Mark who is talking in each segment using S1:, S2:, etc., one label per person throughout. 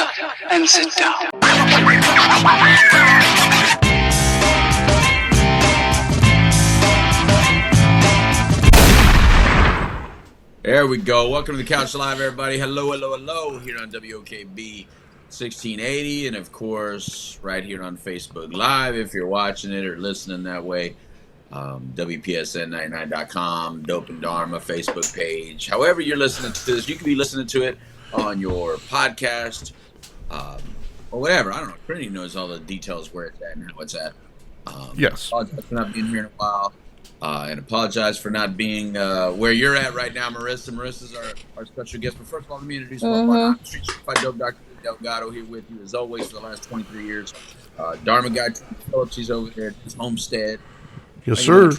S1: up and sit down.
S2: There we go. Welcome to the Couch Live, everybody. Hello, hello, hello, here on WOKB 1680, and of course, right here on Facebook Live, if you're watching it or listening that way, WPSN99.com, Dope and Dharma Facebook page. However you're listening to this, you could be listening to it on your podcast, or whatever. I don't know. Trinity knows all the details where it's at and how it's at.
S3: Yes.
S2: Apologize for not being here in a while. And apologize for not being where you're at right now, Marissa. Marissa's our special guest. But first of all, let me introduce my partner. I'm Street Certified Dope Dr. Delgado here with you, as always, for the last 23 years. Dharma guy, Phillips, he's over there at his homestead.
S3: Yes, sir.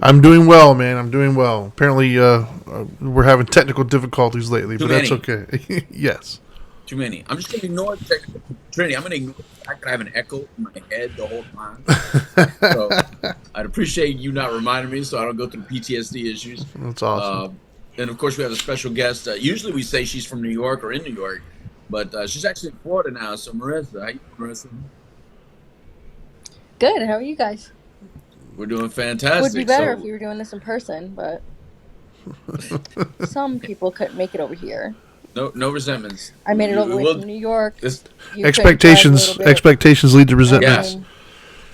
S3: I'm doing well, man. I'm doing well. Apparently, we're having technical difficulties lately, but that's okay. Yes.
S2: Too many. I'm just going to ignore the technical. Trinity, I'm going to ignore the fact that I have an echo in my head the whole time. So I'd appreciate you not reminding me so I don't go through PTSD issues.
S3: That's awesome.
S2: And, of course, we have a special guest. Usually we say she's from New York or in New York, but she's actually in Florida now. So, Marissa, how you doing, Marissa?
S4: Good. How are you guys?
S2: We're doing fantastic.
S4: Would be better if we were doing this in person, but some people couldn't make it over here.
S2: No resentments.
S4: I made it all the way from New York.
S3: Expectations lead to resentments.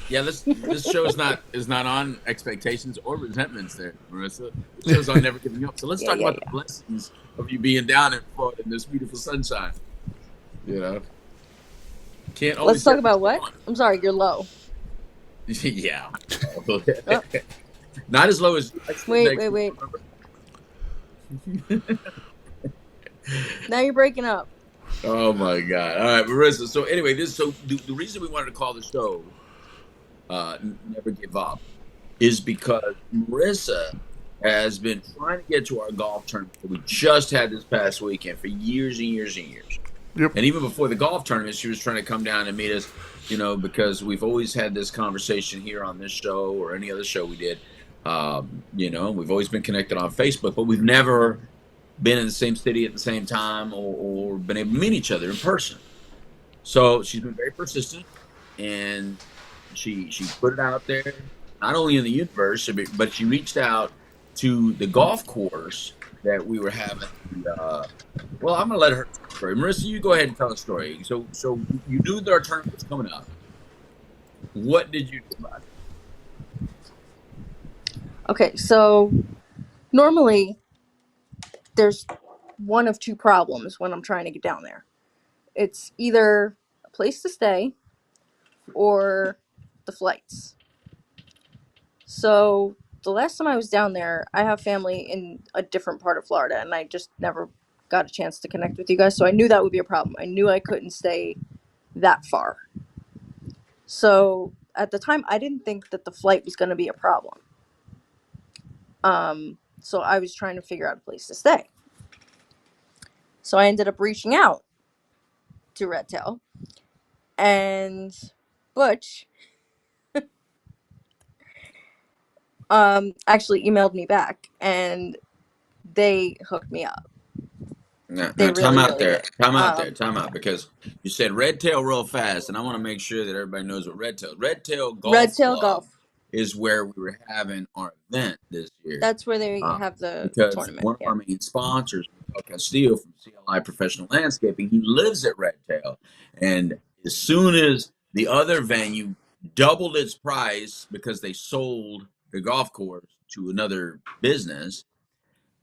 S2: Yeah, this show is not on expectations or resentments there, Marissa. The show's on never giving up. So let's talk about the blessings of you being down in Florida in this beautiful sunshine. You know, can't always.
S4: Let's talk about what? I'm sorry, you're low.
S2: Yeah. Not as low as.
S4: Wait. Now you're breaking up.
S2: Oh my God! All right, Marissa. So anyway, the reason we wanted to call the show "Never Give Up" is because Marissa has been trying to get to our golf tournament that we just had this past weekend for years and years and years.
S3: Yep.
S2: And even before the golf tournament, she was trying to come down and meet us. You know, because we've always had this conversation here on this show or any other show we did. You know, we've always been connected on Facebook, but we've never been in the same city at the same time or been able to meet each other in person. So she's been very persistent, and she put it out there, not only in the universe, but she reached out to the golf course that we were having. Well, I'm going to let her tell the story. Marissa, you go ahead and tell the story. So you knew that our tournament was coming up. What did you do about it?
S4: Okay, so normally there's one of two problems when I'm trying to get down there. It's either a place to stay or the flights. So the last time I was down there, I have family in a different part of Florida, and I just never got a chance to connect with you guys, so I knew that would be a problem. I knew I couldn't stay that far. So at the time, I didn't think that the flight was going to be a problem. So I was trying to figure out a place to stay. So I ended up reaching out to Redtail, and Butch actually emailed me back, and they hooked me up.
S2: Now, time out there, because you said Redtail real fast, and I want to make sure that everybody knows what Redtail Golf is where we were having our event this year.
S4: That's where they have the tournament.
S2: One of our main sponsors, Castillo from CLI Professional Landscaping, he lives at Redtail, and as soon as the other venue doubled its price because they sold the golf course to another business,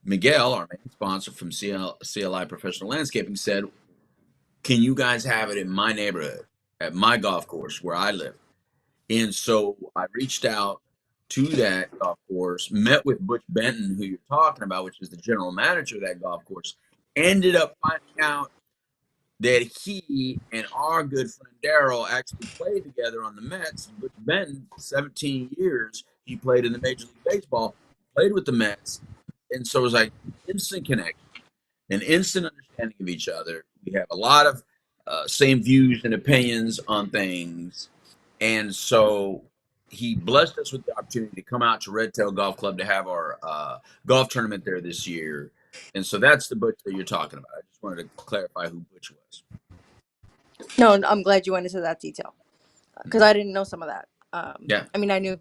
S2: Miguel, our main sponsor from CLI Professional Landscaping, said, "Can you guys have it in my neighborhood, at my golf course where I live?" And so I reached out to that golf course, met with Butch Benton, who you're talking about, which is the general manager of that golf course, ended up finding out that he and our good friend Daryl actually played together on the Mets. Butch Benton, 17 years, he played in the Major League Baseball, played with the Mets. And so it was like instant connection, an instant understanding of each other. We have a lot of same views and opinions on things. And so he blessed us with the opportunity to come out to Redtail Golf Club to have our golf tournament there this year. And so that's the Butch that you're talking about. I just wanted to clarify who Butch was.
S4: No, I'm glad you went into that detail because I didn't know some of that.
S2: Yeah.
S4: I mean, I knew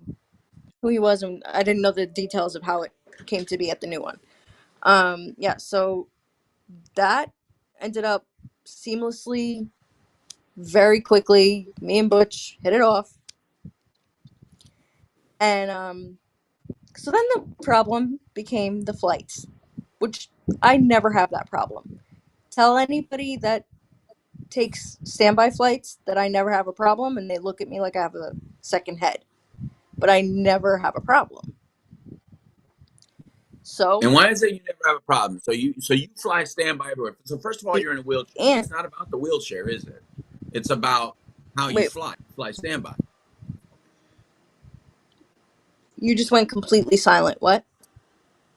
S4: who he was, and I didn't know the details of how it came to be at the new one. Yeah, so that ended up seamlessly, very quickly. Me and Butch hit it off, and so then the problem became the flights, which I never have that problem. Tell anybody that takes standby flights that I never have a problem, and they look at me like I have a second head. But I never have a problem. So
S2: And why is it you never have a problem? So you fly standby everywhere. So first of all, you're in a wheelchair. So
S4: and
S2: it's not about the wheelchair, is it? It's about how you
S4: wait,
S2: fly. You fly standby.
S4: you just went completely silent. What?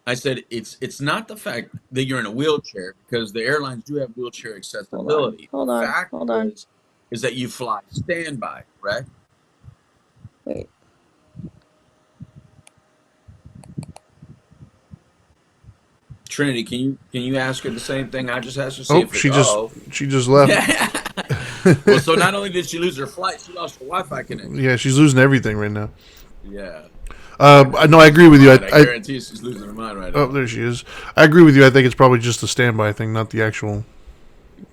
S2: I said it's not the fact that you're in a wheelchair because the airlines do have wheelchair
S4: Hold on,
S2: accessibility. The
S4: hold on,
S2: fact
S4: hold on.
S2: is that you fly standby, correct?
S4: Wait.
S2: Trinity, can you ask her the same thing I just asked her? See
S3: Oh,
S2: if it. Oh,
S3: she just left.
S2: well, so not only did she lose her flight, she lost her Wi-Fi connection.
S3: Yeah, she's losing everything right now.
S2: Yeah, I think
S3: No, I
S2: she's
S3: agree
S2: losing
S3: with
S2: her
S3: you.
S2: mind. I guarantee you she's losing her mind right
S3: Oh,
S2: now.
S3: there she is. I agree with you. I think it's probably just a standby thing, not the actual.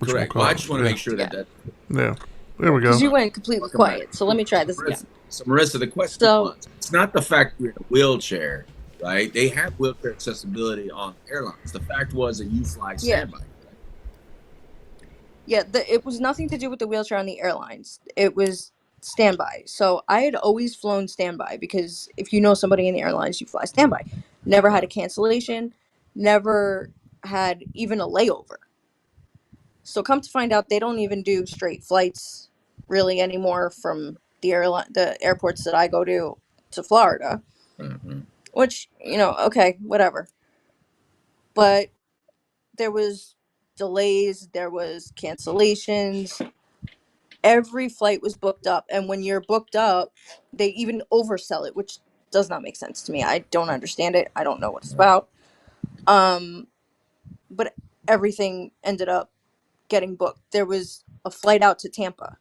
S2: Correct. Well, I just want to
S3: Yeah,
S2: make sure
S4: Yeah,
S2: that.
S3: yeah. There we
S4: because
S3: go.
S4: you went completely
S2: Welcome back.
S4: quiet. So let me try
S2: So
S4: this again.
S2: Marissa, the question
S4: So
S2: was: it's not the fact you're in a wheelchair, right? They have wheelchair accessibility on airlines. The fact was that you fly
S4: yeah,
S2: standby, correct?
S4: yeah. It was nothing to do with the wheelchair on the airlines. It was standby. So I had always flown standby because if you know somebody in the airlines, you fly standby. Never had a
S2: Right.
S4: cancellation. Never had even a layover. So come to find out, they don't even do straight flights really anymore from the airports that I go to Florida.
S2: Mm-hmm.
S4: Which okay, whatever. But there was delays, there was cancellations. Every flight was booked up, and when you're booked up, they even oversell it, which does not make sense to me. I don't understand it. I don't know what it's
S2: Right.
S4: about. Um, but everything ended up getting booked. There was a flight out to Tampa.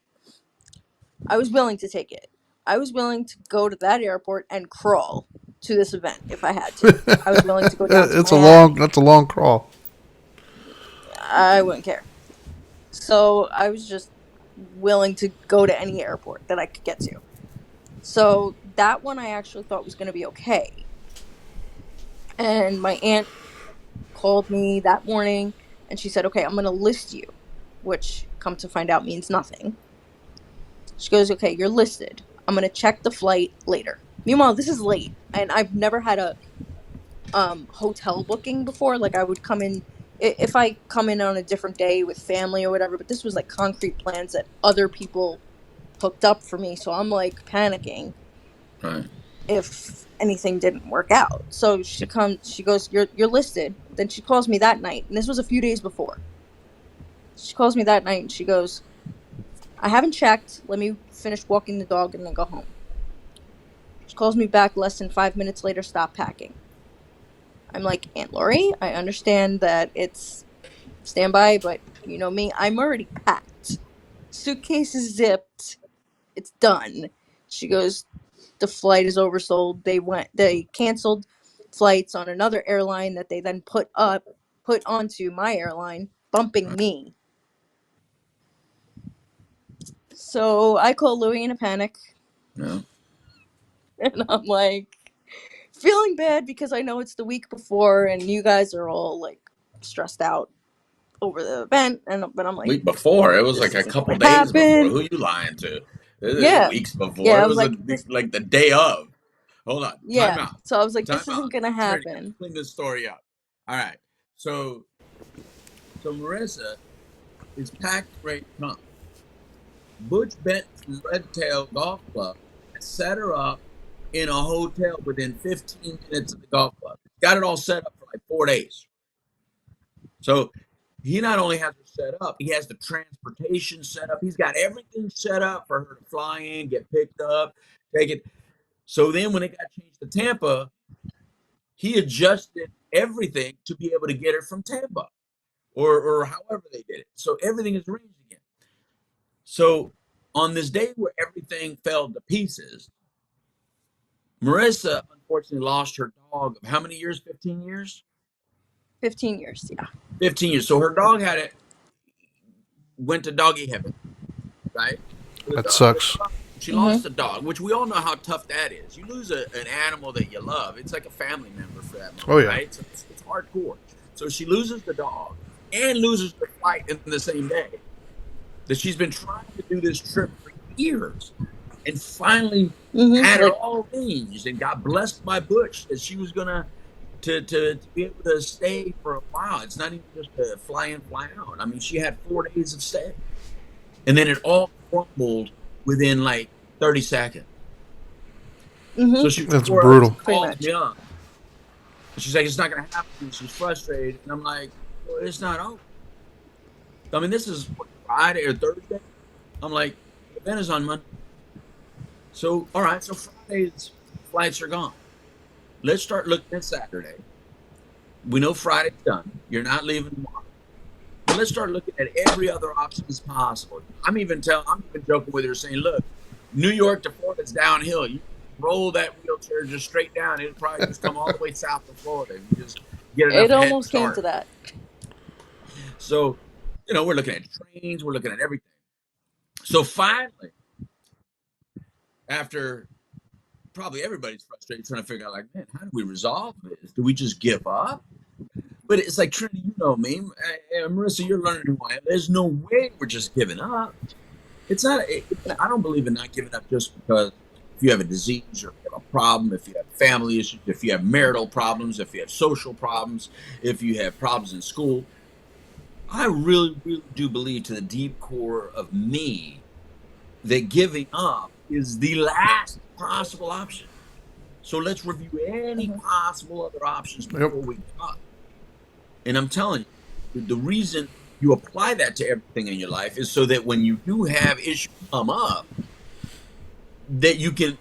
S4: I was willing to take it. I was willing to go to that airport and crawl to this event if I had to. I was willing to go down to
S3: It's a long.
S4: Miami.
S3: That's a long crawl.
S4: I wouldn't care. So I was just willing to go to any airport that I could get to. So that one I actually thought was going to be okay. And my aunt called me that morning and she said, "Okay, I'm going to list you," which come to find out means nothing. She goes, "Okay, you're listed. I'm going to check the flight later." Meanwhile, this is late and I've never had a hotel booking before. Like I would come in if I come in on a different day with family or whatever, but this was like concrete plans that other people hooked up for me, so I'm like panicking
S2: Right.
S4: if anything didn't work out. So she goes, "You're listed." Then she calls me that night, and this was a few days before. She calls me that night and she goes, "I haven't checked. Let me finish walking the dog and then go home." She calls me back less than 5 minutes later, "Stop packing." I'm like, "Aunt Lori, I understand that it's standby, but you know me, I'm already packed. Suitcase is zipped. It's done." She goes, "The flight is oversold. They canceled flights on another airline that they then put onto my airline, bumping
S2: Right.
S4: me." So I call Louie in a panic,
S2: Yeah.
S4: and I'm like feeling bad because I know it's the week before, and you guys are all like stressed out over the event, but I'm like,
S2: Week before, it was
S4: this
S2: like a
S4: isn't
S2: couple
S4: gonna
S2: days before.
S4: happen.
S2: Who you lying to? This is
S4: Yeah,
S2: weeks before.
S4: yeah. I
S2: It
S4: was
S2: was
S4: like, this.
S2: like the day of. Hold on. Time
S4: Yeah.
S2: out.
S4: So I was like,
S2: Time
S4: this
S2: out.
S4: isn't gonna
S2: Trinity, let's
S4: happen.
S2: clean this story up. All right. So Marissa is packed and ready to come. Butch Benton from Red Tail Golf Club has set her up in a hotel within 15 minutes of the golf club. Got it all set up for like 4 days. So he not only has it set up, he has the transportation set up. He's got everything set up for her to fly in, get picked up, take it. So then when it got changed to Tampa, he adjusted everything to be able to get her from Tampa or however they did it. So everything is arranged again. So on this day where everything fell to pieces, Marissa unfortunately lost her dog of how many years? 15 years?
S4: 15 years, yeah.
S2: 15 years. So her dog went to doggy heaven, right?
S3: That sucks.
S2: She
S4: Mm-hmm.
S2: lost a dog, which we all know how tough that is. You lose an animal that you love, it's like a family member for that moment,
S3: Oh yeah.
S2: right? So it's hardcore. So she loses the dog and loses the flight in the same day. That she's been trying to do this trip for years, and finally had it
S4: Like,
S2: all arranged and got blessed by Butch that she was gonna to be able to stay for a while. It's not even just a fly in, fly out. I mean, she had 4 days of stay, and then it all crumbled within like 30 seconds. So she
S3: That's
S2: before up, she
S3: brutal.
S4: pretty
S2: calls
S4: much.
S2: me up. She's like, "It's not gonna happen." And she's frustrated, and I'm like, "Well, it's not over." I mean, this is what, Friday or Thursday. I'm like, "The event is on Monday." So, all right. So Friday's flights are gone. Let's start looking at Saturday. We know Friday's done. You're not leaving tomorrow. But let's start looking at every other option as possible. I'm even joking with her, saying, "Look, New York to Florida's downhill. You roll that wheelchair just straight down. It'll probably just come all the way south of Florida. If you just get enough
S4: It
S2: head
S4: almost came to
S2: start."
S4: that.
S2: So, we're looking at trains. We're looking at everything. So finally, after probably everybody's frustrated trying to figure out, like, man, how do we resolve this? Do we just give up? But it's like, Trinity, you know me, Marissa, you're learning who I am. There's no way we're just giving up. It's not. I don't believe in not giving up just because if you have a disease or if you have a problem, if you have family issues, if you have marital problems, if you have social problems, if you have problems in school. I really, really do believe to the deep core of me that giving up is the last possible option. So let's review any
S4: Mm-hmm.
S2: possible other options
S3: Yep.
S2: before we give up. And I'm telling you, the reason you apply that to everything in your life is so that when you do have issues come up, that you can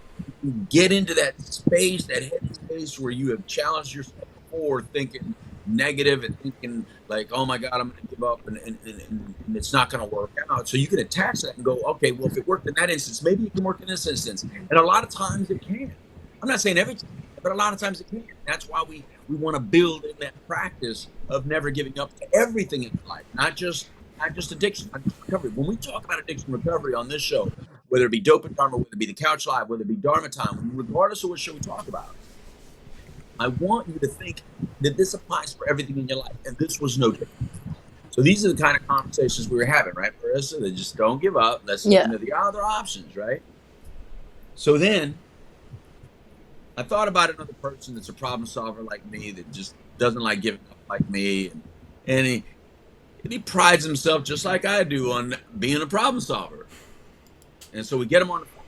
S2: get into that space, that headspace where you have challenged yourself before, thinking negative and thinking like, "Oh my God, I'm going to give up," and it's not going to work out. So you can attach that and go, "Okay, well, if it worked in that instance, maybe it can work in this instance." And a lot of times it can. I'm not saying every time, but a lot of times it can. That's why we want to build in that practice of never giving up to everything in life, not just addiction, not just recovery. When we talk about addiction recovery on this show, whether it be Dope and Dharma, whether it be the Couch Live, whether it be Dharma Time, regardless of what show we talk about, I want you to think that this applies for everything in your life, and this was no different. So these are the kind of conversations we were having, right, Marissa? That just don't give up. Let's look
S4: Yeah.
S2: into the other options, right? So then I thought about another person that's a problem solver like me that just doesn't like giving up like me, and he prides himself just like I do on being a problem solver. And so we get him on the phone.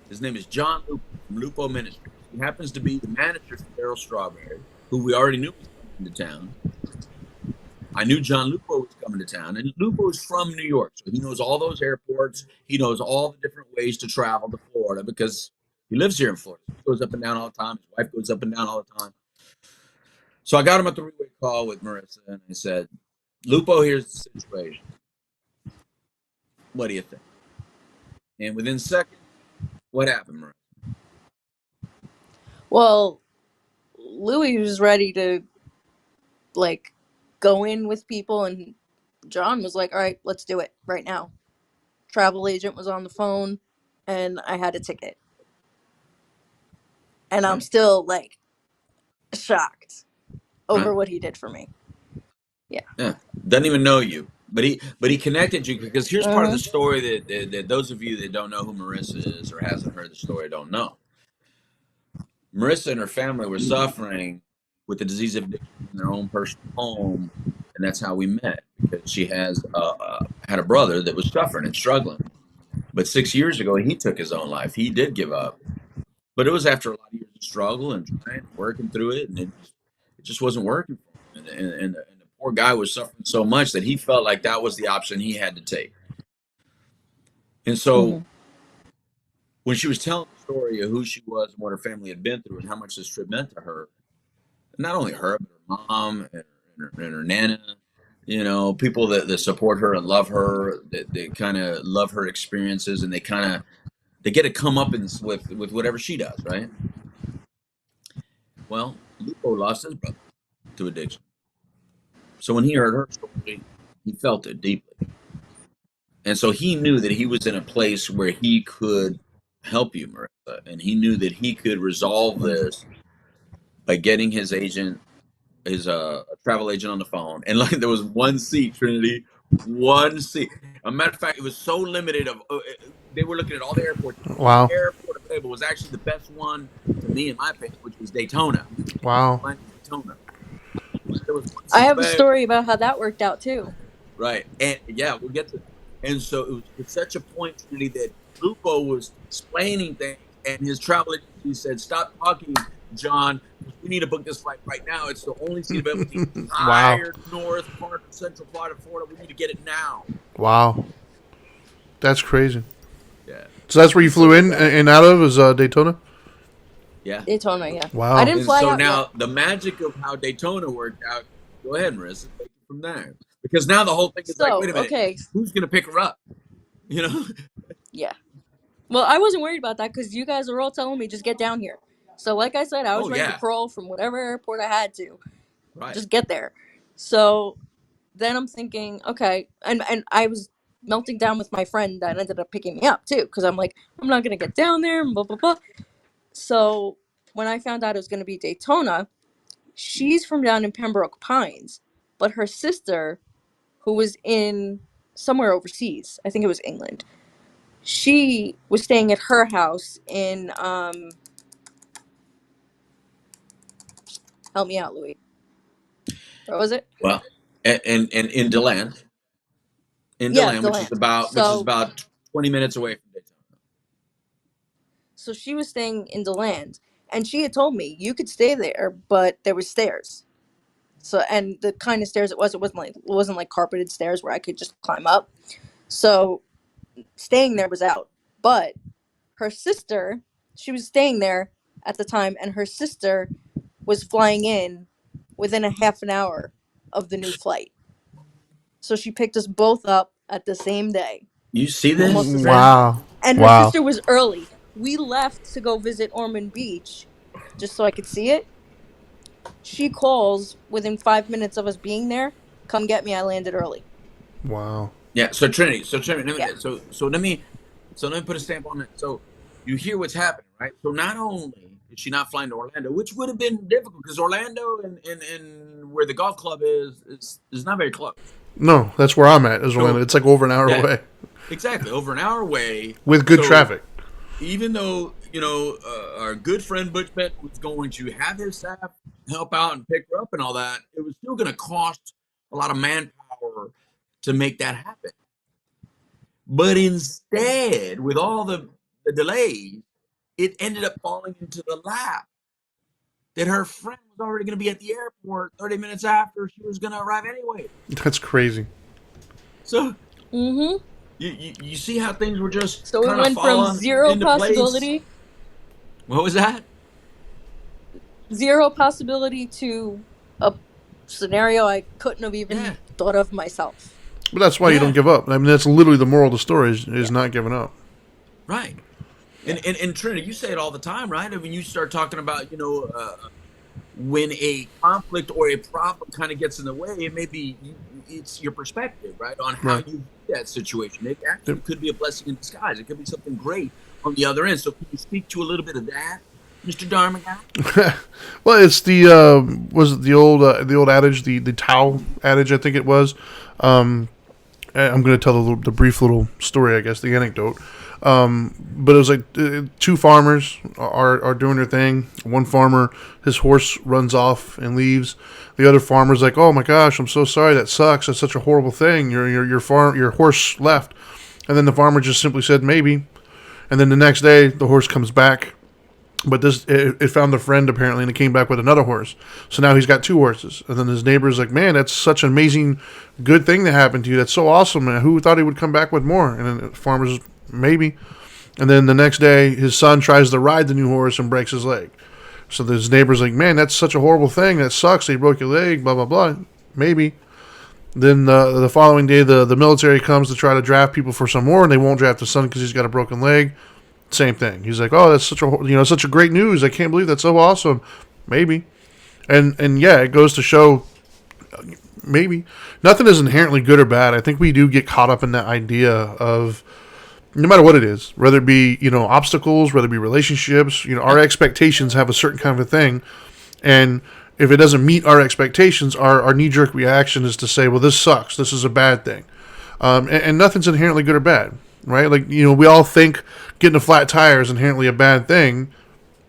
S2: His name is John Lupo from Lupo Ministries. He happens to be the manager for Daryl Strawberry, who we already knew was coming to town. I knew John Lupo was coming to town, and Lupo is from New York, so he knows all those airports. He knows all the different ways to travel to Florida because he lives here in Florida. He goes up and down all the time. His wife goes up and down all the time. So I got him a three-way call with Marissa, and I said, "Lupo, here's the situation. What do you think?" And within seconds, what happened, Marissa?
S4: Well, Louis was ready to like go in with people, and John was like, "All right, let's do it right now." Travel agent was on the phone, and I had a ticket, and I'm
S2: Right?
S4: still like shocked over
S2: Right?
S4: what he did for me. Yeah.
S2: Yeah, doesn't even know you, but he connected you because here's part of the
S4: Mm-hmm.
S2: story that those of you that don't know who Marissa is or hasn't heard the story don't know. Marissa and her family were suffering with the disease of addiction in their own personal home, and that's how we met because she had a brother that was suffering and struggling. But 6 years ago, he took his own life. He did give up, but it was after a lot of years of struggle and trying and working through it, and it just wasn't working for him. And the poor guy was suffering so much that he felt like that was the option he had to take. And so
S4: Mm-hmm.
S2: when she was telling the story of who she was and what her family had been through and how much this trip meant to her, not only her, but her mom and her nana. People that support her and love her, that kind of love her experiences, and they get to come up with whatever she does, right? Well, Lupo lost his brother to addiction. So when he heard her story, he felt it deeply. And so he knew that he was in a place where he could help you, Marissa. And he knew that he could resolve this by getting his agent, his travel agent on the phone. And like there was one seat, Trinity, one seat. A matter of fact, it was so limited they were looking at all the airports.
S3: Wow.
S2: The airport available was actually the best one to me, in my opinion, which was Daytona.
S3: Wow.
S2: Daytona. There was one
S4: I
S2: seat
S4: have a
S2: available.
S4: story about how that worked out too.
S2: Right. And yeah, we'll get to that. And so it was at such a point, Trinity, that Lupo was explaining things, and his travel agency said, "Stop talking, John. We need to book this flight right now. It's the only seat available in the
S3: Wow.
S2: entire north part of central part of Florida. We need to get it now."
S3: Wow. That's crazy.
S2: Yeah.
S3: So that's where you flew in and out of is Daytona?
S2: Yeah.
S4: Daytona, yeah.
S3: Wow.
S4: I didn't
S2: And
S4: fly
S2: so
S4: out
S2: now
S4: yet.
S2: the magic of how Daytona worked out. Go ahead, Marissa. Take it from there. Because now the whole thing is like,
S4: So,
S2: wait a minute,
S4: okay,
S2: who's going to pick her up? You know?
S4: yeah. Well, I wasn't worried about that because you guys were all telling me just get down here. So, like I said, I was
S2: Oh,
S4: ready to
S2: yeah.
S4: crawl from whatever airport I had to.
S2: Right.
S4: Just get there. So then I'm thinking, okay, and I was melting down with my friend that ended up picking me up too, because I'm like, I'm not gonna get down there, blah blah blah. So when I found out it was gonna be Daytona, she's from down in Pembroke Pines, but her sister, who was in somewhere overseas, I think it was England, she was staying at her house in help me out, Louis. Where was it?
S2: Well, and in DeLand,
S4: Yeah,
S2: which is
S4: Deland.
S2: about 20 minutes away from Daytona.
S4: So she was staying in Deland, and she had told me you could stay there, but there was stairs. So and the kind of stairs it wasn't like carpeted stairs where I could just climb up. So staying there was out. But her sister, she was staying there at the time, and her sister was flying in within a half an hour of the new flight. So she picked us both up at the same day,
S2: You see
S4: almost
S2: this,
S4: the same
S2: Trent?
S4: time.
S3: Wow.
S4: And her
S3: Wow.
S4: sister was early. We left to go visit Ormond Beach just so I could see it. She calls within 5 minutes of us being there. Come get me. I landed early.
S3: Wow.
S2: Yeah. So Trinity.
S4: Yeah.
S2: Let me put a stamp on it. So you hear what's happening, right? So not only is she not flying to Orlando, which would have been difficult because Orlando and where the golf club is not very close.
S3: No, that's where I'm at. Is Orlando.
S2: So
S3: It's like over an hour
S2: yeah,
S3: away
S2: exactly, over an hour away
S3: with good
S2: So
S3: traffic.
S2: even though our good friend Butch Bett was going to have his staff help out and pick her up and all that, it was still going to cost a lot of manpower to make that happen. But instead, with all the delays, it ended up falling into the lap that her friend was already going to be at the airport 30 minutes after she was going to arrive anyway.
S3: That's crazy.
S2: So
S4: Mm-hmm.
S2: you see how things were just
S4: So it
S2: kind of
S4: went from
S2: falling
S4: zero
S2: into place.
S4: possibility,
S2: What was that?
S4: to a scenario I couldn't have even
S2: Yeah.
S4: thought of myself.
S3: But that's why you don't
S2: Yeah.
S3: give up. I mean, that's literally the moral of the story is
S4: Yeah.
S3: not giving up.
S2: Right. And Trinity, you say it all the time, right? I mean, you start talking about, when a conflict or a problem kind of gets in the way, it may be it's your perspective, right, on how
S3: Right.
S2: you view that situation. It actually
S3: Yep.
S2: could be a blessing in disguise. It could be something great on the other end. So, can you speak to a little bit of that, Mr. Dharma guy?
S3: Well, it's the was it the old adage, the Tao adage, I think it was. I'm going to tell the brief little story, I guess, the anecdote. But it was like two farmers are doing their thing. One farmer, his horse runs off and leaves. The other farmer's like, "Oh my gosh, I'm so sorry. That sucks. That's such a horrible thing. Your horse left." And then the farmer just simply said, "Maybe." And then the next day, the horse comes back. But it found a friend apparently, and it came back with another horse. So now he's got two horses. And then his neighbor's like, "Man, that's such an amazing, good thing that happened to you. That's so awesome, man. Who thought he would come back with more?" And then the farmer's, "Maybe." And then the next day, his son tries to ride the new horse and breaks his leg. So his neighbor's like, "Man, that's such a horrible thing. That sucks. They broke your leg, blah, blah, blah. Maybe." Then the following day, the military comes to try to draft people for some more, and they won't draft his son because he's got a broken leg. Same thing. He's like, "Oh, that's such a great news. I can't believe that's so awesome." Maybe, and yeah, it goes to show maybe nothing is inherently good or bad. I think we do get caught up in that idea of no matter what it is, whether it be obstacles, whether it be relationships, our expectations have a certain kind of a thing, and if it doesn't meet our expectations, our knee jerk reaction is to say, well, this sucks. This is a bad thing. And nothing's inherently good or bad, right? Like, we all think getting a flat tire is inherently a bad thing.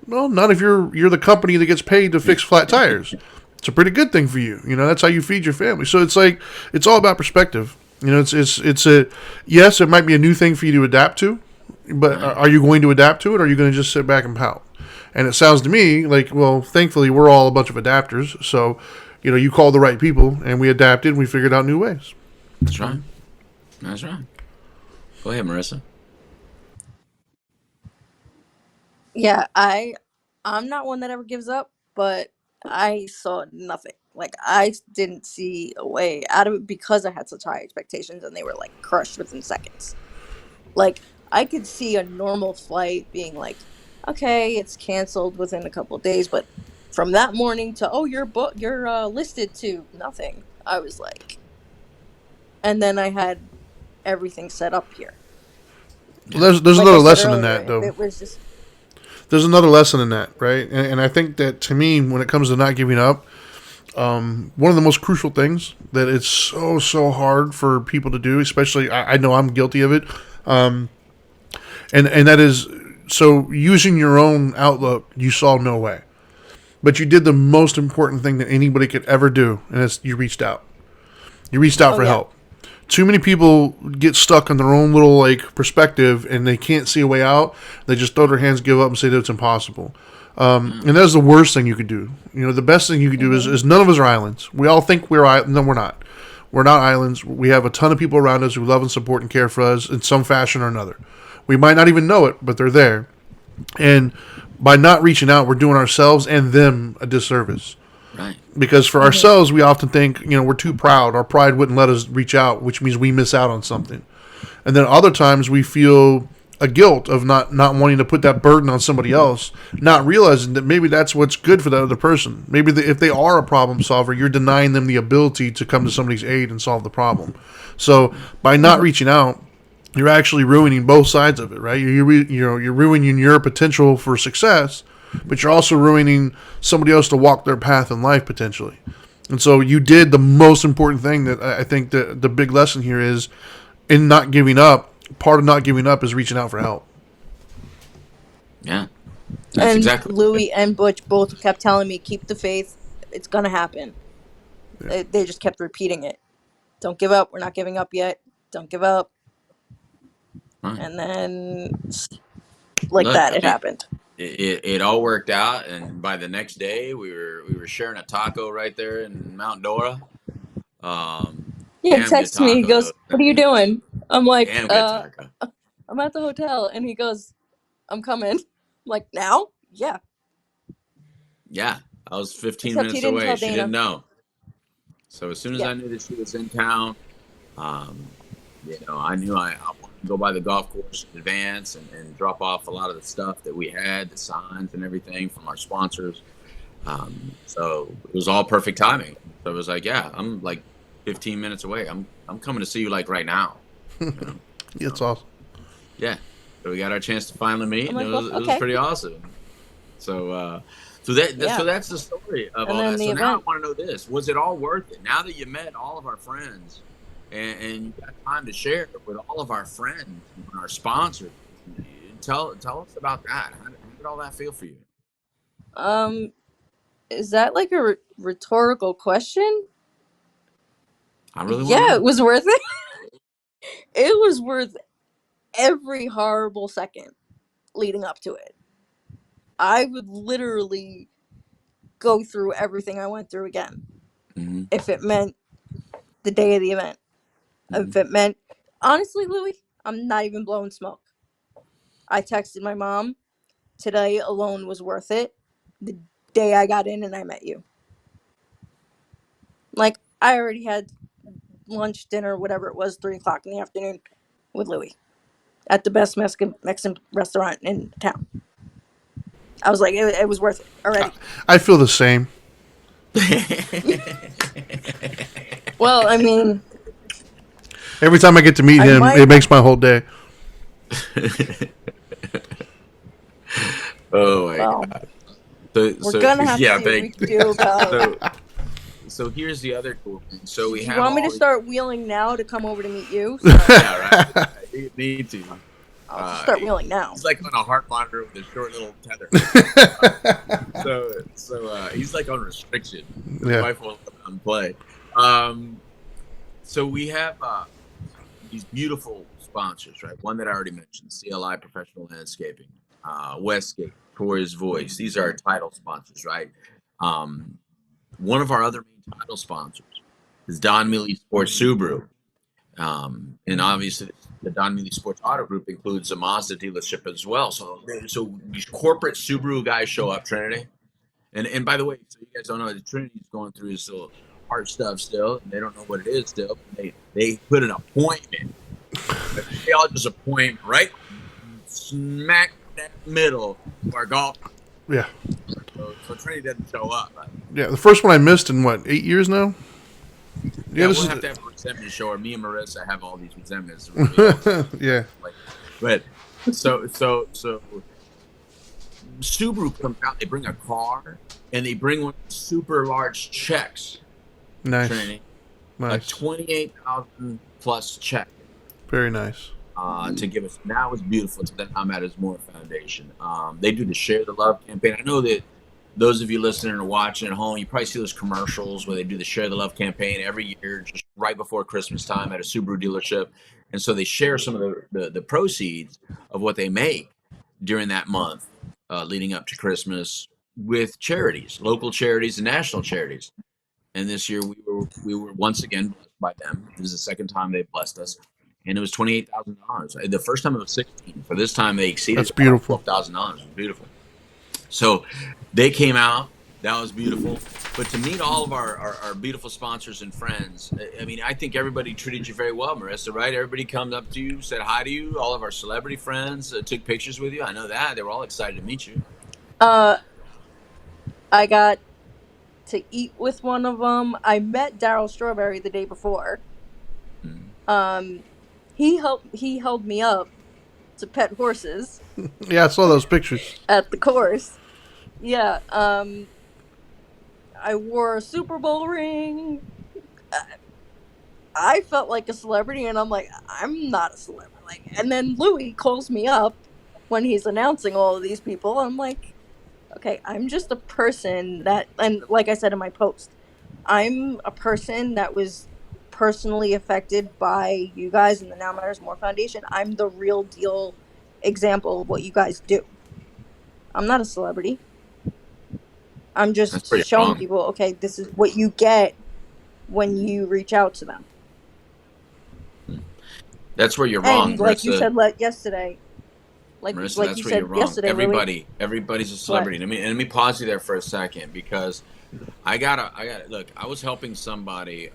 S3: Well, not if you're the company that gets paid to fix flat tires. It's a pretty good thing for you. That's how you feed your family. So it's like, it's all about perspective. It's a, yes, it might be a new thing for you to adapt to, but are you going to adapt to it, or are you going to just sit back and pout? And it sounds to me like, well, thankfully we're all a bunch of adapters. So, you called the right people, and we adapted, and we figured out new ways.
S2: That's right. That's right. Go ahead, Marissa.
S4: Yeah, I'm not one that ever gives up, but I saw nothing. Like, I didn't see a way out of it because I had such high expectations and they were like crushed within seconds. Like, I could see a normal flight being like, okay, it's canceled within a couple of days, but from that morning to, oh, you're listed to nothing. I was like, and then I had everything set up here.
S3: Well, there's
S4: Like
S3: another
S4: I said
S3: lesson in
S4: earlier,
S3: that,
S4: if
S3: though.
S4: it was just
S3: There's another lesson in that, right? And I think that, to me, when it comes to not giving up, one of the most crucial things that it's so hard for people to do, especially I know I'm guilty of it, and that is, so using your own outlook, you saw no way, but you did the most important thing that anybody could ever do, and it's you reached out. You reached out
S4: oh
S3: for
S4: yeah.
S3: help. Too many people get stuck in their own little perspective, and they can't see a way out. They just throw their hands, give up, and say that it's impossible. And that's the worst thing you could do. The best thing you could do is none of us are islands. We all think no, we're not. We're not islands. We have a ton of people around us who love and support and care for us in some fashion or another. We might not even know it, but they're there. And by not reaching out, we're doing ourselves and them a disservice.
S2: Right.
S3: Because for ourselves, we often think, we're too proud. Our pride wouldn't let us reach out, which means we miss out on something. And then other times we feel a guilt of not wanting to put that burden on somebody else, not realizing that maybe that's what's good for that other person. Maybe if they are a problem solver, you're denying them the ability to come to somebody's aid and solve the problem. So by not reaching out, you're actually ruining both sides of it, right? You're ruining your potential for success, but you're also ruining somebody else to walk their path in life potentially. And so you did the most important thing that I think that the big lesson here is in not giving up. Part of not giving up is reaching out for help.
S2: Yeah. That's
S4: And
S2: exactly.
S4: Louis and Butch both kept telling me, keep the faith. It's going to happen.
S3: Yeah.
S4: They just kept repeating it. Don't give up. We're not giving up yet. Don't give up.
S2: Right.
S4: And then, like
S2: Look,
S4: that,
S2: I
S4: it
S2: mean,
S4: happened.
S2: it all worked out, and by the next day, we were sharing a taco right there in Mount Dora.
S4: Yeah, he
S2: Damn good
S4: texts me. He
S2: taco.
S4: goes, what are you doing? I'm like,
S2: Damn good taco.
S4: I'm at the hotel. And he goes, I'm coming. I'm like, now? Yeah.
S2: Yeah, I was 15
S4: Except he
S2: minutes
S4: didn't
S2: away.
S4: tell
S2: She didn't
S4: Dana.
S2: know. So as soon as I
S4: Yep.
S2: knew that she was in town, um, I knew I wanted to go by the golf course in advance and drop off a lot of the stuff that we had, the signs and everything from our sponsors. So it was all perfect timing. So it was like, yeah, I'm like 15 minutes away. I'm coming to see you like right now. You know?
S3: Yeah, it's
S2: So,
S3: awesome.
S2: yeah. So we got our chance to finally meet,
S4: I'm
S2: and
S4: like, well,
S2: it was
S4: okay.
S2: pretty awesome. So
S4: Yeah.
S2: that's the story of
S4: And
S2: all
S4: then
S2: that.
S4: the
S2: So now I
S4: event.
S2: want to know this: was it all worth it? Now that you met all of our friends, and you got time to share with all of our friends and our sponsors, tell us about that. How did all that feel for you?
S4: Um, is that like a rhetorical question?
S2: I really want to
S4: Yeah, it
S2: know.
S4: was worth it. It was worth every horrible second leading up to it. I would literally go through everything I went through again
S2: Mm-hmm.
S4: if it meant the day of the event.
S2: Mm-hmm.
S4: If it meant, honestly, Louis, I'm not even blowing smoke. I texted my mom, today alone was worth it. The day I got in and I met you. Like, I already had lunch, dinner, whatever it was, 3 o'clock in the afternoon with Louis at the best Mexican restaurant in town. I was like, it was worth it already.
S3: I feel the same.
S4: Well, I mean,
S3: Every time I get to meet
S4: I
S3: him,
S4: might.
S3: it makes my whole day.
S2: Oh my
S4: Well,
S2: god!
S4: we're gonna have to
S2: yeah,
S4: see what we
S2: thank
S4: can
S2: you.
S4: do about.
S2: So here's the other cool thing. So
S4: Do
S2: we
S4: you
S2: have
S4: want me to
S2: all
S4: start wheeling now to come over to meet you? So
S2: yeah, right. You need to.
S4: I'll just start wheeling now.
S2: He's like on a heart monitor with a short little tether. So he's like on restriction. His
S3: Yeah.
S2: wife won't let him play. So we have these beautiful sponsors, right? One that I already mentioned, CLI Professional Landscaping, Westgate, Corey's Voice. These are our title sponsors, right? One of our other main title sponsors is Don Mealy Sports Subaru. And obviously, the Don Mealy Sports Auto Group includes a Mazda dealership as well. So these corporate Subaru guys show up, Trinity. And by the way, so you guys don't know, Trinity's going through his little heart stuff still, and they don't know what it is still. They put an appointment. They all just appoint right smack that middle of our golf.
S3: Yeah.
S2: So Trinity doesn't show up. Right?
S3: Yeah. The first one I missed in what, 8 years now?
S2: Yeah,
S3: this
S2: we'll
S3: is
S2: have to have a resentment show, or me and Marissa have all these resentments.
S3: yeah.
S2: But so Subaru comes out, they bring a car, and they bring one of the super large checks.
S3: Nice.
S2: Trinity.
S3: Nice.
S2: A 28,000 plus check.
S3: Very nice.
S2: To give us. That was beautiful to the Now Matters More Foundation. They do the Share the Love campaign. I know that those of you listening or watching at home, you probably see those commercials where they do the Share the Love campaign every year, just right before Christmas time at a Subaru dealership. And so they share some of the proceeds of what they make during that month leading up to Christmas with charities, local charities and national charities. And this year we were once again blessed by them. This is the second time they blessed us. And it was $28,000. The first time it was 16. For this time they exceeded.
S3: That's beautiful.
S2: $12,000. It was beautiful. So they came out. That was beautiful. But to meet all of our beautiful sponsors and friends, I mean, I think everybody treated you very well, Marissa, right? Everybody come up to you, said hi to you. All of our celebrity friends took pictures with you. I know that. They were all excited to meet you.
S4: I got to eat with one of them. I met Daryl Strawberry the day before. He held me up to pet horses.
S3: Yeah, I saw those pictures
S4: at the course. Yeah. I wore a Super Bowl ring. I felt like a celebrity, and I'm like, I'm not a celebrity. Like, and then Louis calls me up when he's announcing all of these people. I'm like, okay, I'm just a person that, and like I said in my post, I'm a person that was personally affected by you guys in the Now Matters More Foundation. I'm the real deal example of what you guys do. I'm not a celebrity. I'm just showing people, okay, this is what you get when you reach out to them.
S2: That's where you're wrong,
S4: and like
S2: Marissa.
S4: You said yesterday,
S2: Marissa,
S4: like
S2: that's
S4: you
S2: where
S4: said
S2: you're wrong.
S4: yesterday,
S2: Everybody's a celebrity. Let me pause you there for a second, because I gotta look. I was helping somebody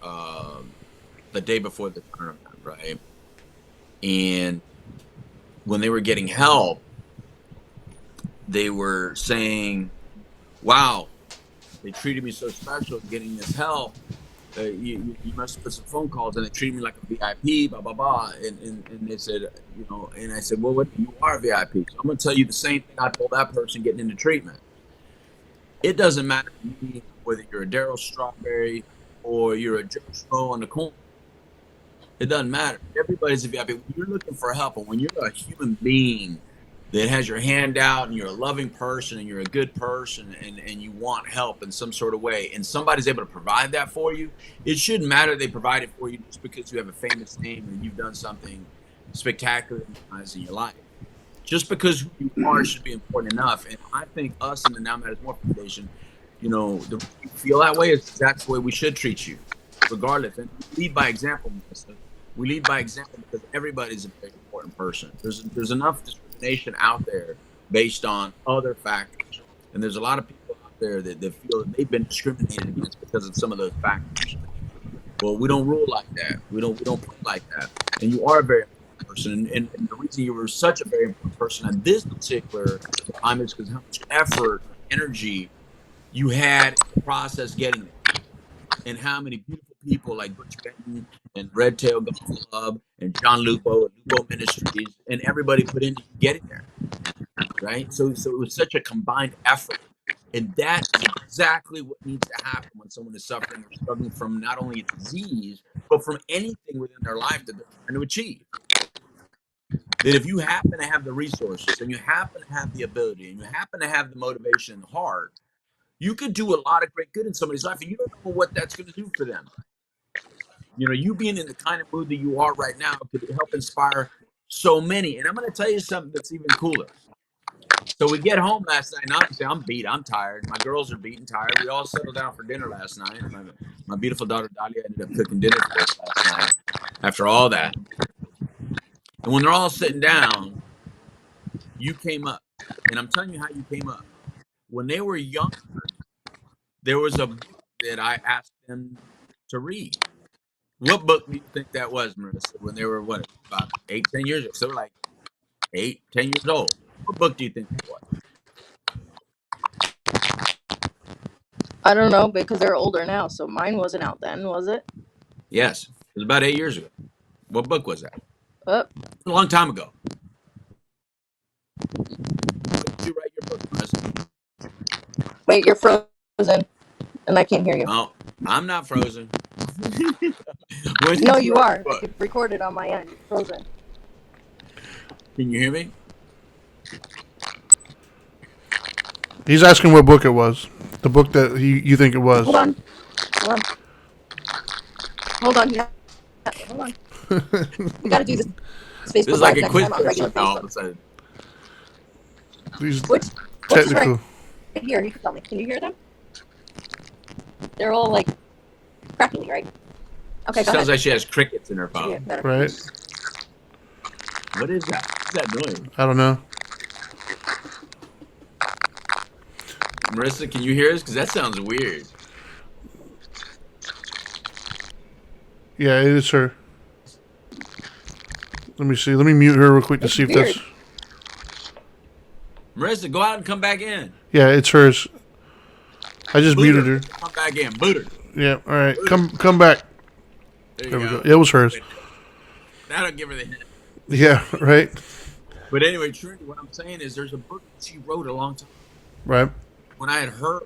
S2: the day before the tournament, right? And when they were getting help, they were saying, "Wow, they treated me so special getting this help. You must put some phone calls," and they treated me like a VIP, blah blah blah. And they said, and I said, well, what, you are a VIP. So I'm going to tell you the same thing I told that person getting into treatment. It doesn't matter to me whether you're a Daryl Strawberry or you're a Joe Schmo on the corner. It doesn't matter. Everybody's a VIP. When you're looking for help, and when you're a human being that has your hand out, and you're a loving person, and you're a good person, and you want help in some sort of way, and somebody's able to provide that for you, it shouldn't matter they provide it for you just because you have a famous name and you've done something spectacular in your life. Just because who you are should be important enough. And I think us in the Now Matters More Foundation, the you feel that way, that's the way we should treat you, regardless. And we lead by example, Melissa. We lead by example because everybody's a very important person. There's enough discrimination out there based on other factors. And there's a lot of people out there that feel that they've been discriminated against because of some of those factors. Well, we don't rule like that. We don't play like that. And you are a very important person. And the reason you were such a very important person at this particular time is because how much effort, energy you had in the process getting there, and how many beautiful people like Butch Benton and Red Tail Golf Club and John Lupo and Lupo Ministries and everybody put into you getting there, right? So it was such a combined effort. And that is exactly what needs to happen when someone is suffering or struggling from not only a disease, but from anything within their life that they're trying to achieve. That if you happen to have the resources and you happen to have the ability and you happen to have the motivation and the heart, you could do a lot of great good in somebody's life, and you don't know what that's going to do for them. You being in the kind of mood that you are right now could help inspire so many. And I'm going to tell you something that's even cooler. So we get home last night, and obviously I'm beat. I'm tired. My girls are beat and tired. We all settled down for dinner last night. My beautiful daughter Dahlia ended up cooking dinner for us last night after all that. And when they're all sitting down, you came up. And I'm telling you how you came up. When they were younger, there was a book that I asked them to read. What book do you think that was, Marissa? When they were what, about 8, 10 years ago? So they were like 8, 10 years old. What book do you think that was?
S4: I don't know because they're older now, so mine wasn't out then, was it?
S2: Yes, it was about 8 years ago. What book was that?
S4: Oh,
S2: A long time ago. When did you write your book, Marissa?
S4: wait, you're frozen, and I can't hear you.
S2: Oh, I'm not frozen. When
S4: No,
S2: did you
S4: you
S2: write
S4: are.
S2: your
S4: I
S2: book?
S4: could record it on my end. You're frozen.
S2: Can you hear me?
S3: He's asking what book it was. The book that you think it
S4: Hold
S3: was.
S4: on. Hold on. Hold on. Hold on. We got to do this
S2: This
S4: Facebook
S2: is like
S4: Live
S2: a
S4: next
S2: quiz
S4: time on regular
S2: question now. All of
S4: Facebook.
S2: a sudden,
S3: He's
S4: Which is right
S3: technical.
S4: here. You can tell me. Can you hear them? They're all like crackly, right? Okay,
S2: she
S4: go
S2: sounds
S4: ahead.
S2: like she has crickets in her
S4: Should be
S2: phone.
S4: better.
S3: Right?
S2: What is that? What's that noise?
S3: I don't know.
S2: Marissa, can you hear us? Because that sounds weird.
S3: Yeah, it is her. Let me see. Let me mute her real quick to
S4: It's
S3: see if that's.
S4: weird.
S2: Marissa, go out and come back in.
S3: Yeah, it's hers. I just
S2: Boot
S3: muted
S2: her.
S3: her.
S2: Marissa, come back in. Boot her.
S3: Yeah. All right.
S2: Boot her.
S3: Come back.
S2: There you
S3: There we go.
S2: go.
S3: Yeah, it was hers.
S2: That'll give her the hint.
S3: Yeah. Right.
S2: But anyway, Trinity, what I'm saying is there's a book that she wrote a long time
S3: Right.
S2: when I had heard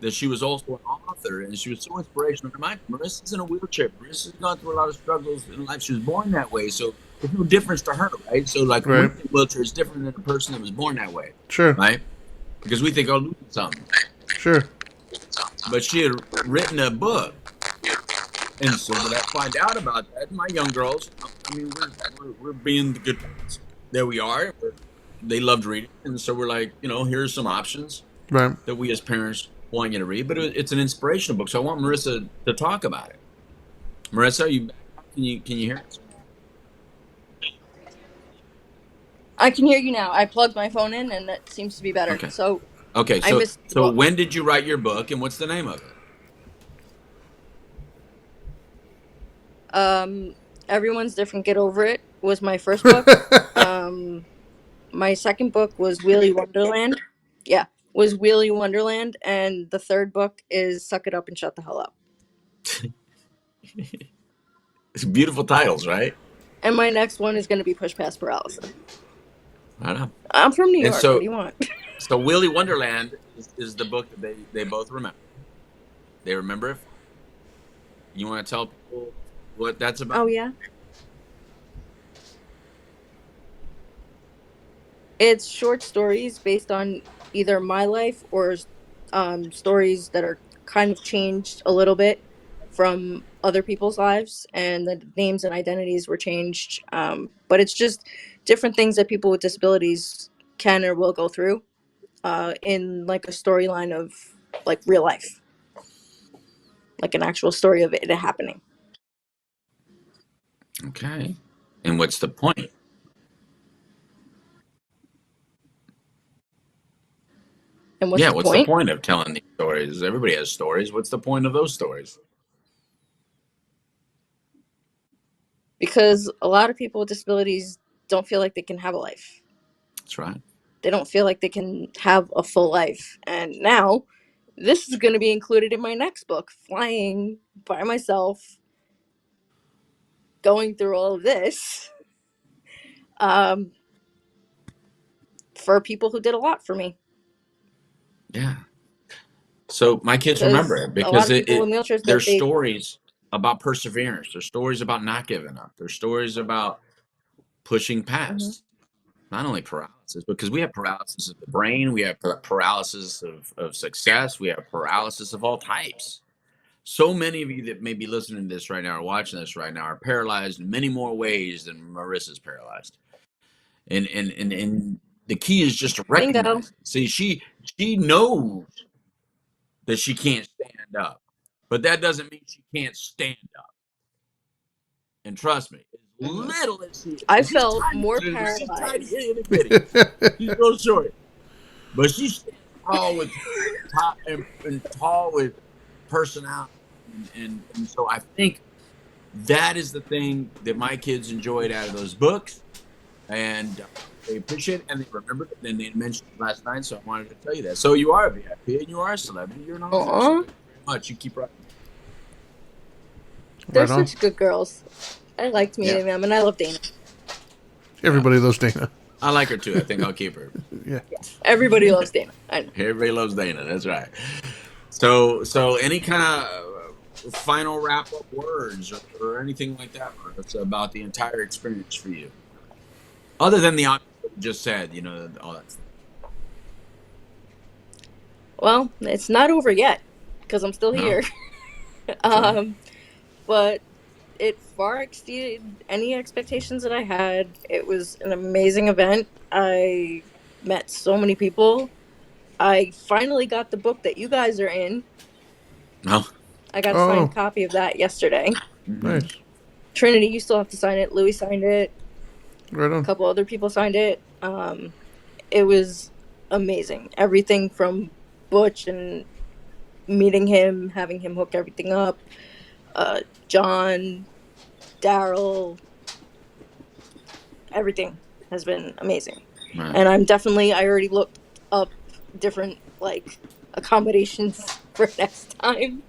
S2: that she was also an author, and she was so inspirational. Marissa's in a wheelchair. Marissa's gone through a lot of struggles in life. She was born that way, so there's no difference to her, right? So, like,
S3: Right.
S2: Marissa in a wheelchair is different than a person that was born that way,
S3: Sure.
S2: right? Because we think, oh, losing something.
S3: Sure.
S2: But she had written a book. And so when I find out about that, my young girls, I mean, we're being the good parents that we are. They loved reading, and so we're like, here's some options
S3: Right.
S2: that we as parents want you to read. But it's an inspirational book, so I want Marissa to talk about it. Marissa, can you hear us?
S4: I can hear you now. I plugged my phone in, and that seems to be better.
S2: Okay.
S4: So
S2: Okay.
S4: I
S2: So
S4: missed the
S2: so
S4: book.
S2: when did you write your book, and what's the name of it?
S4: Everyone's different. Get over it was my first book. My second book was Wheelie Wonderland. Yeah, was Wheelie Wonderland, and the third book is Suck It Up and Shut the Hell Up.
S2: It's beautiful titles, right?
S4: And my next one is going to be Push Past Paralysis.
S2: I know.
S4: I'm from New
S2: And
S4: York. What
S2: so
S4: do you want?
S2: so Willy Wonderland is the book that they both remember. They remember it. You want to tell people what that's about?
S4: Oh yeah, it's short stories based on either my life or stories that are kind of changed a little bit from other people's lives, and the names and identities were changed. But it's just different things that people with disabilities can or will go through in like a storyline of like real life, like an actual story of it happening.
S2: Okay. And what's the point?
S4: And what's
S2: Yeah,
S4: the
S2: what's the
S4: point?
S2: point of telling these stories? Everybody has stories. What's the point of those stories?
S4: because a lot of people with disabilities don't feel like they can have a life.
S2: That's right.
S4: They don't feel like they can have a full life. And now this is going to be included in my next book, flying by myself, going through all of this, um, for people who did a lot for me.
S2: Yeah. So my kids remember
S4: Because
S2: it
S4: a lot
S2: because
S4: of people in wheelchairs, that
S2: there's
S4: they
S2: stories about perseverance. There's stories about not giving up. There's stories about pushing
S4: Mhm.
S2: past not only paralysis, because we have paralysis of the brain, we have paralysis of success, we have paralysis of all types. So many of you that may be listening to this right now or watching this right now are paralyzed in many more ways than Marissa's paralyzed. And the key is just to
S4: bingo.
S2: recognize it. See, she knows that she can't stand up, but that doesn't mean she can't stand up. And trust me, as
S4: Hmm.
S2: little as she is,
S4: I
S2: and she's
S4: felt
S2: tiny,
S4: more
S2: she's tiny,
S4: paralyzed.
S2: itty bitty. She's real short, but she stands tall with top and tall with personality. And so I think that is the thing that my kids enjoyed out of those books, and they appreciate it, and they remembered it, and they mentioned it last night. So I wanted to tell you that. So you are a VIP, and you are a celebrity. You're an author. So
S4: Aw,
S2: thank you very much. You keep writing.
S4: they're
S3: Right on.
S4: such good girls. I liked
S2: Yeah,
S4: meeting them, and I love Dana.
S2: yeah.
S3: Everybody loves Dana.
S2: I like her too. I think I'll keep her.
S3: Yeah.
S4: Yes, everybody loves Dana. I know.
S2: Everybody loves Dana. That's right. So any kind of final wrap up words or anything like that, Marissa, about the entire experience for you, other than the obvious that you just said, all that stuff.
S4: Well, it's not over yet because I'm still
S2: No,
S4: here.
S2: sure.
S4: But it far exceeded any expectations that I had. It was an amazing event. I met so many people. I finally got the book that you guys are in.
S2: No.
S4: I got a signed
S3: Oh,
S4: copy of that yesterday.
S2: Mm-hmm.
S3: nice.
S4: Trinity, you still have to sign it. Louis signed it.
S3: Right
S4: A
S3: on.
S4: couple other people signed it. It was amazing. Everything from Butch and meeting him, having him hook everything up. John, Daryl, everything has been amazing.
S2: Right.
S4: And I already looked up different like accommodations for next time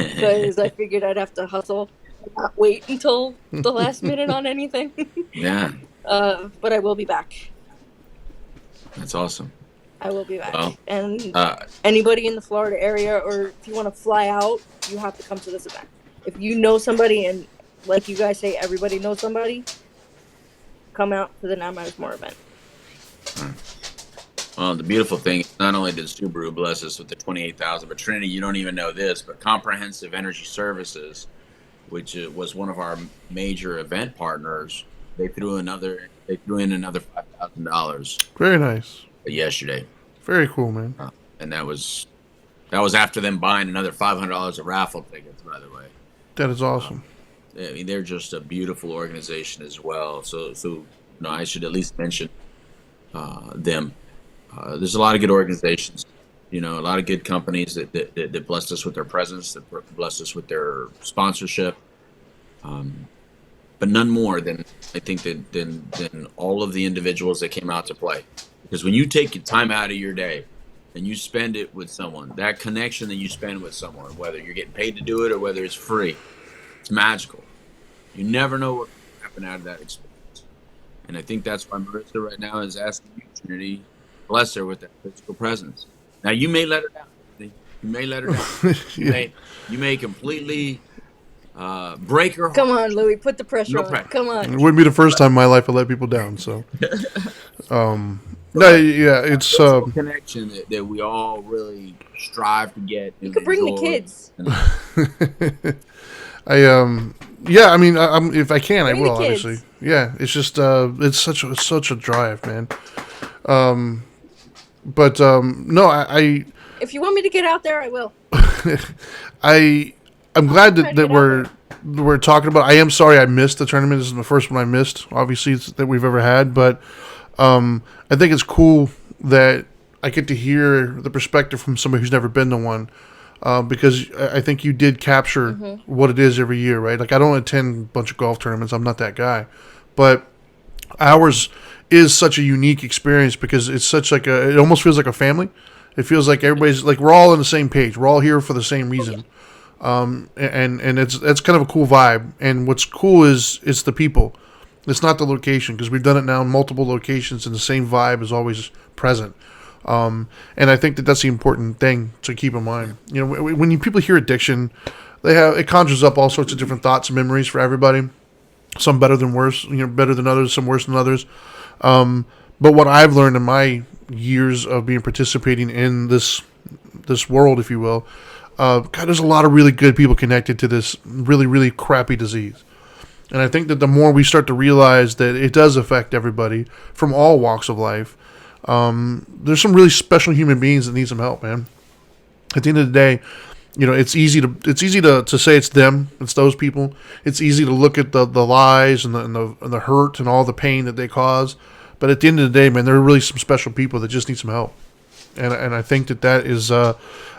S4: because I figured I'd have to hustle and not wait until the last minute on anything.
S2: Yeah,
S4: But I will be back.
S2: that's awesome.
S4: I will be back.
S2: Well,
S4: And
S2: uh,
S4: anybody in the Florida area, or if you want to fly out, you have to come to this event. If you know somebody, and like you guys say, everybody knows somebody, come out to the Now Matters More event.
S2: well, the beautiful thing is not only did Subaru bless us with the 28,000, but Trinity, you don't even know this, but Comprehensive Energy Services, which was one of our major event partners, they threw in another $5,000
S3: Very nice.
S2: yesterday,
S3: Very cool, man.
S2: and that was after them buying another $500 of raffle tickets. By the way,
S3: That is awesome.
S2: I mean they're just a beautiful organization as well. So I should at least mention them. There's a lot of good organizations, a lot of good companies that blessed us with their presence, that blessed us with their sponsorship. But none more than I think than all of the individuals that came out to play. Because when you take time out of your day and you spend it with someone, that connection that you spend with someone, whether you're getting paid to do it or whether it's free, it's magical. You never know what can happen out of that experience. And I think that's why Marissa right now is asking you, Trinity, bless her with that physical presence. Now you may let her down. You may let her down.
S3: Yeah.
S2: You may completely break her
S4: Come
S2: heart.
S4: on, Louis, put the pressure
S2: No
S4: on.
S2: pressure.
S4: Come
S3: It
S4: on.
S3: wouldn't be the first time in my life I let people down. So, no, yeah, it's
S2: Physical connection that we all really strive to get.
S4: You
S2: And
S4: could bring the
S2: enjoy.
S4: kids.
S3: yeah. I mean, if I can,
S4: Bring
S3: I will.
S4: the kids.
S3: Obviously, yeah. It's just it's such a drive, man. But no,
S4: If you want me to get out there, I will.
S3: I'm glad
S4: try to
S3: that
S4: get out
S3: we're talking about. I am sorry I missed the tournament. This is the first one I missed, obviously, that we've ever had. But I think it's cool that I get to hear the perspective from somebody who's never been to one. because I think you did capture what it is every year, right? Like I don't attend a bunch of golf tournaments. I'm not that guy, but ours is such a unique experience because it's such like it almost feels like a family. It feels like everybody's like we're all on the same page. We're all here for the same reason. And it's kind of a cool vibe. And what's cool is it's the people. It's not the location because we've done it now in multiple locations and the same vibe is always present. And I think that that's the important thing to keep in mind. You know, when people hear addiction, it conjures up all sorts of different thoughts and memories for everybody. Some better than worse, better than others, some worse than others. But what I've learned in my years of being participating in this world, if you will, God, there's a lot of really good people connected to this really, really crappy disease. And I think that the more we start to realize that it does affect everybody from all walks of life, there's some really special human beings that need some help, man. At the end of the day, it's easy to say it's them, it's those people. It's easy to look at the lies and the hurt and all the pain that they cause. But at the end of the day, man, there are really some special people that just need some help. And I think that is I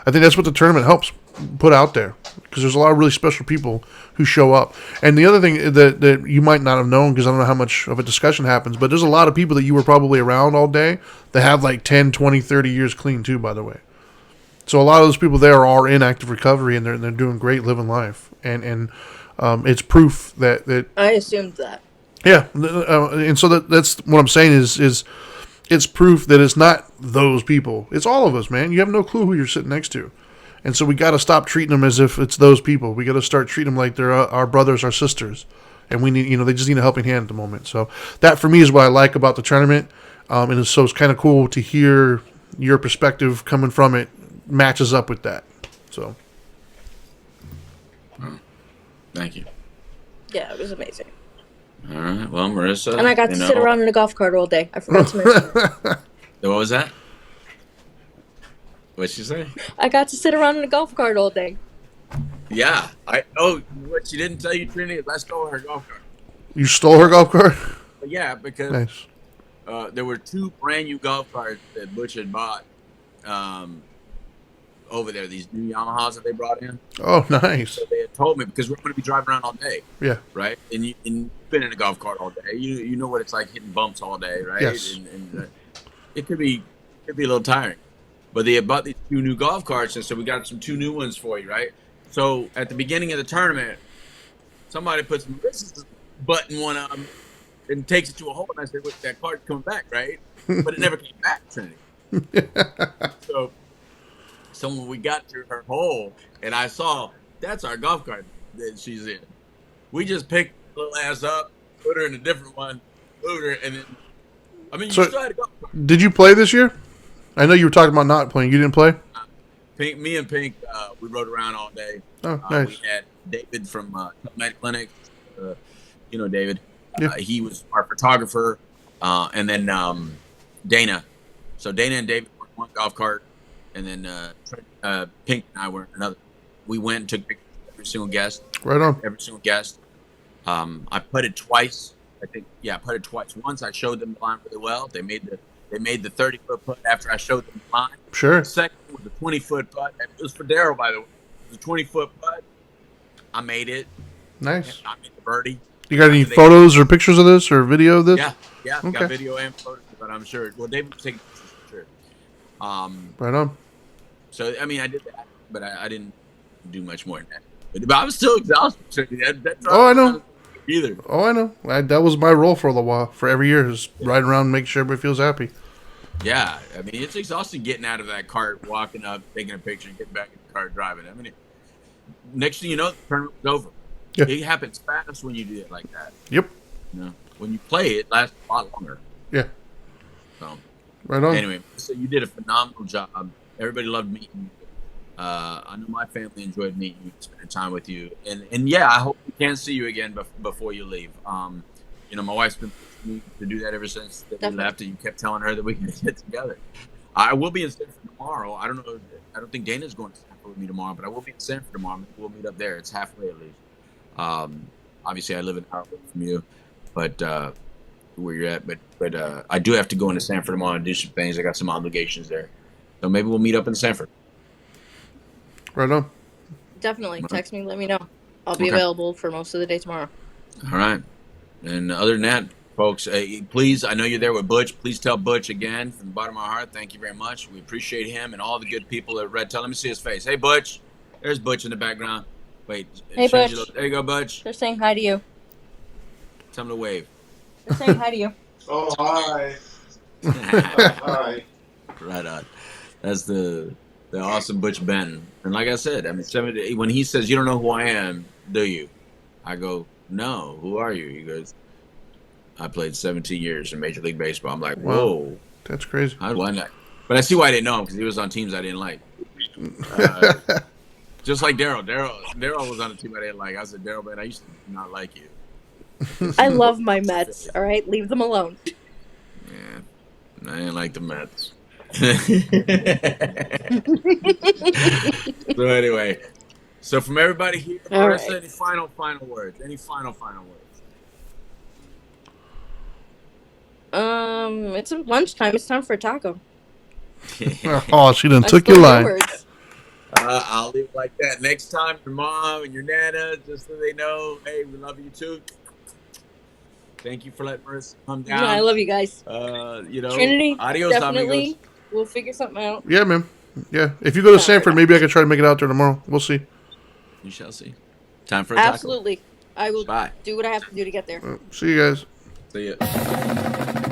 S3: think that's what the tournament helps put out there because there's a lot of really special people who show up. And the other thing that you might not have known because I don't know how much of a discussion happens, but there's a lot of people that you were probably around all day that have like 10, 20, 30 years clean too, by the way. So a lot of those people there are in active recovery and they're doing great living life. And it's proof that
S4: I assumed that.
S3: Yeah, and so that's what I'm saying is it's proof that it's not those people. It's all of us, man. You have no clue who you're sitting next to. And so we got to stop treating them as if it's those people. We got to start treating them like they're our brothers, our sisters. And we need, they just need a helping hand at the moment. So that for me is what I like about the tournament. And so it's kind of cool to hear your perspective coming from it matches up with that. So.
S2: Thank you.
S4: Yeah, it was amazing.
S2: All right. Well, Marissa.
S4: And I got to sit around in a golf cart all day. I forgot to mention it.
S2: What was that? What'd she say?
S4: I got to sit around in a golf cart all day.
S2: Yeah. What she didn't tell you, Trinity, is I stole her golf cart.
S3: You stole her golf cart?
S2: Yeah, because
S3: nice.
S2: There were 2 brand new golf carts that Butch had bought over there, these new Yamahas that they brought in.
S3: Oh, nice.
S2: So they had told me because we're going to be driving around all day.
S3: Yeah.
S2: Right? And you've been in a golf cart all day. You know what it's like hitting bumps all day, right?
S3: Yes.
S2: And it could be a little tiring. But they had bought these 2 new golf carts, and so we got 2 new ones for you, right? So at the beginning of the tournament, somebody puts Marissa's butt in one of them and takes it to a hole, and I said, "Look, that cart's coming back, right?" But it never came back, Trinity. So when we got to her hole, and I saw that's our golf cart that she's in, we just picked the little ass up, put her in a different one, moved her, and then you still had a golf cart.
S3: Did you play this year? I know you were talking about not playing. You didn't play?
S2: Pink, me and Pink, we rode around all day.
S3: Oh, nice.
S2: We had David from Med Clinic. David.
S3: Yeah.
S2: He was our photographer. And then Dana. So Dana and David were in one golf cart. And then Pink and I were in another. We went and took pictures of every single guest.
S3: Right on.
S2: Every single guest. I putted twice. I putted twice. Once I showed them the line really well. They made the 30-foot putt after I showed them the line.
S3: Sure.
S2: The second was a 20-foot putt. It was for Daryl, by the way. It was a 20-foot putt. I made it.
S3: Nice.
S2: I made the birdie.
S3: You got any photos or pictures of this or video of this?
S2: Yeah.
S3: Okay.
S2: Got video and photos, but I'm sure. Well, David was taking pictures for sure.
S3: Right on.
S2: So, I did that, but I didn't do much more than that. But I was still exhausted.
S3: I know.
S2: Either.
S3: Oh, I know. That was my role for a little while. For every year, is ride around and make sure everybody feels happy.
S2: Yeah. It's exhausting getting out of that cart, walking up, taking a picture, getting back in the car, driving. Next thing you know, the tournament's over.
S3: Yeah.
S2: It happens fast when you do it like that.
S3: Yep.
S2: When you play, it lasts a lot longer.
S3: Yeah.
S2: So,
S3: right on.
S2: Anyway, so you did a phenomenal job. Everybody loved meeting you. I know my family enjoyed meeting you, spending time with you, and yeah, I hope we can see you again before you leave. My wife's been pushing me to do that ever since we left, and you kept telling her that we can get together. I will be in Stanford tomorrow. I don't know. I don't think Dana's going to Stanford with me tomorrow, but I will be in Stanford tomorrow. We'll meet up there. It's halfway at least. Obviously, I live an hour away from you, but where you're at. But I do have to go into Stanford tomorrow and do some things. I got some obligations there, so maybe we'll meet up in Stanford.
S3: Right on.
S4: Definitely. Text me, let me know. I'll be
S2: Okay.
S4: available for most of the day tomorrow.
S2: All right. And other than that, folks, please, I know you're there with Butch. Please tell Butch again from the bottom of our heart, thank you very much. We appreciate him and all the good people at Red Tail. Let me see his face. Hey, Butch. There's Butch in the background. Wait,
S4: Hey,
S2: change it.
S4: Butch.
S2: There you go, Butch.
S4: They're saying hi to you.
S2: Tell him to wave.
S4: They're saying hi to you.
S1: Oh, hi. Hi.
S2: Right on. That's the awesome Butch Benton. And like I said, I mean, when he says, "You don't know who I am, do you?" I go, "No. Who are you?" He goes, "I played 17 years in Major League Baseball." I'm like,
S3: Wow.
S2: "Whoa,
S3: That's crazy.
S2: how do I not?" But I see why I didn't know him, because he was on teams I didn't like. Just like Daryl. Daryl was on a team I didn't like. I said, "Daryl, man, I used to not like you."
S4: I love my Mets, all right? Leave them alone.
S2: Yeah, I didn't like the Mets. So anyway, so from everybody here,
S4: All
S2: Marissa,
S4: right.
S2: any final words? Any final words?
S4: It's lunchtime. It's time for a taco.
S3: Oh, she done
S4: I
S3: took
S4: stole
S3: your
S4: your
S3: line.
S4: words.
S2: I'll leave it like that. Next time, your mom and your nana, just so they know, hey, we love you too. Thank you for letting Marissa come
S4: No, I
S2: down.
S4: love you guys. Trinity,
S2: Adios, amigos.
S4: definitely. We'll figure something out.
S3: Yeah, man. Yeah. If you go to
S4: All
S3: Sanford,
S4: right.
S3: maybe I could try to make it out there tomorrow. We'll see.
S2: We shall see. Time for a taco.
S4: Absolutely. I will
S2: Bye.
S4: do what I have to do to get there.
S3: See you guys.
S2: See ya.